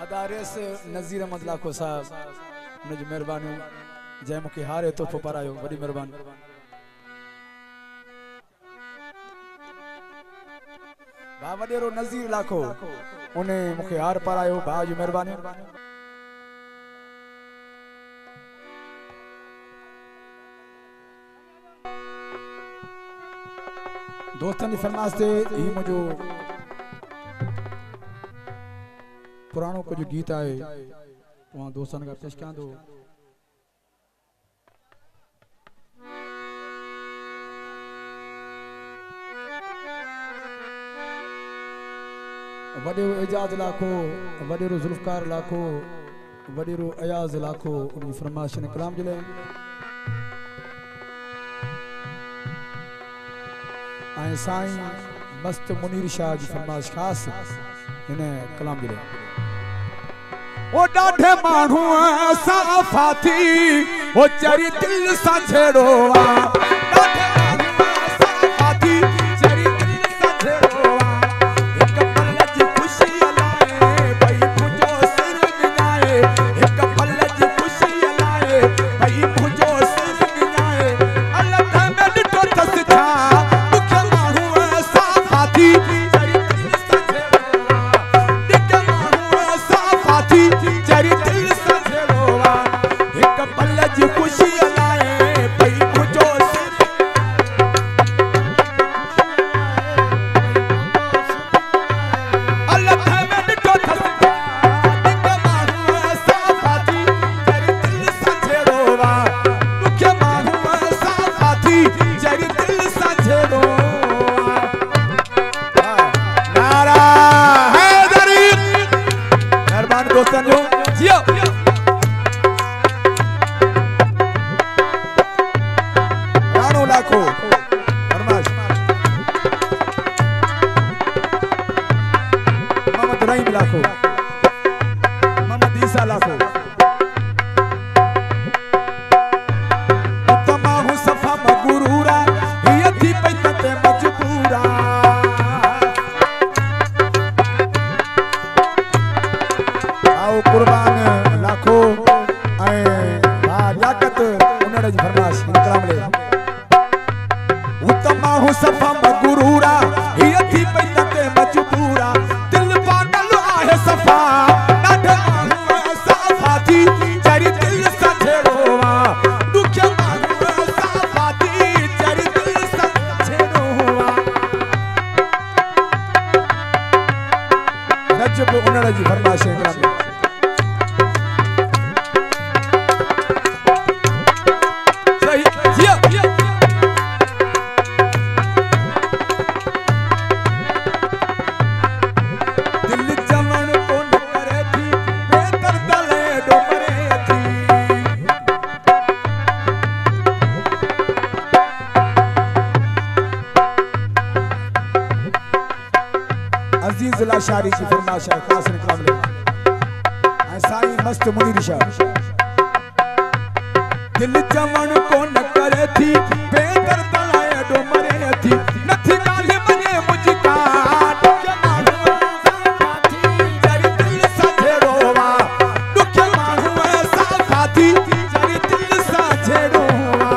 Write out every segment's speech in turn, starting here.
अदारेस नज़ीर अहमद लाखो साहब उन जी मेहरबानी जै मुखे हारे तोहफो पारायो वडी मेहरबानी। भा वडेरो नज़ीर लाखो उन्हें मुखे हार पारायो भा जी मेहरबानी। दोस्तन की फरमाइश से ही मुझो पुरानो को जो गीत आए वहाँ दोस्तन का पेश क्या दो। वडेरो एजाज लाखो वडेरो जुल्फकार लाखो वडेरो अयाज लाखो उनकी फरमाइश ने कलाम जले आए साईं मस्त मुनीर शाह की फरमाइश खास इन्हें कलाम जले। ओ डाढे मानू साफा थी ओ चरी दिल सा छेड़ोवा डाढे मानू साफा थी चरी दिल सा छेड़ोवा एक पल जी खुशी लाए भाई मुझो सिर मिलाए एक पल जी खुशी लाए भाई मुझो सिर मिलाए अल्लाह था मैं तो थस था मुखे मानू साफा थी चरी दिल सा छेड़ोवा दिखे मानू साफा थी चरी दिल सा छेड़ोवा एक पल जी खुशी लाए भाई मुझो सिर अल्लाह था मैं तो थस था दिखे मानू साफा थी चरी दिल सा छेड़ोवा मुखे मानू साफा थी चरी दिल सा छेड़ोवा। नारा हैदरी मेहरबान दोस्तन जो जियो राणो लाखो फरमाइश मोहम्मद रहीम लाखो मोहम्मद ईसा लाखो तमाहु सफा मगरूरा ये थी पैते मजबूरा आओ कुर्बान लाखो ऐ लाकत उन्हनि जी फरमाइश कलाम ले तमाहु सफा मगरूरा ये थी पैते मजबूरा दिल पागल आहे सफा डाढे मानू साफा थी चरी दिल सा छेड़ोवा दुखे मानू साफा थी चरी दिल सा छेड़ोवा। रजब उन्हनि जी फरमाइश कलाम ले सही जियो दिल जमन को न करे थी बेदर दले डोमरे थी अजीज लाशारी की फरमाइश है खास कलाम ले साईं मस्त मुनीर शाह दिल जमन को न करे थी बेदर दले डोमरे थी नथी गाली मने मुझका दुखे मानू साफा थी चरी दिल सा छेड़ोवा दुखे मानू साफा थी चरी दिल सा छेड़ोवा।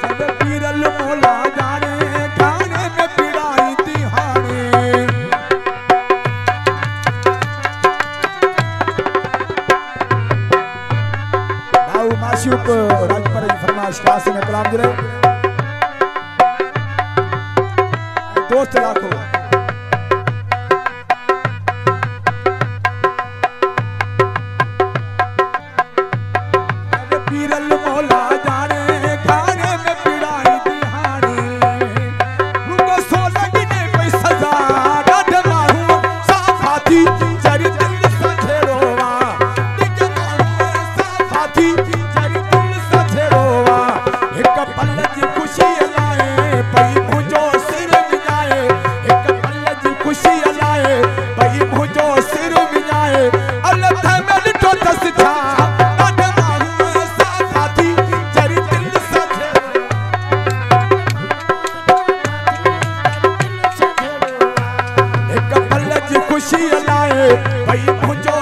सब पीरल मोला जाने खाने में पिड़ाई तिहाने भाऊ माशूक राजपर की फरमाइश खास में कलाम जरे दोस्त लाखो सब पीरल मोला जाने खाने में पिड़ाई तिहाने रुको सोलह ने कोई सजा डाढे मानू साफा थी चरी दिल सा छेड़ोवा दिखे मानू साफा थी चरी दिल सा छेड़ोवा एक पल जी खुशी लाए भाई मुझो सिर मिलाए एक मुझो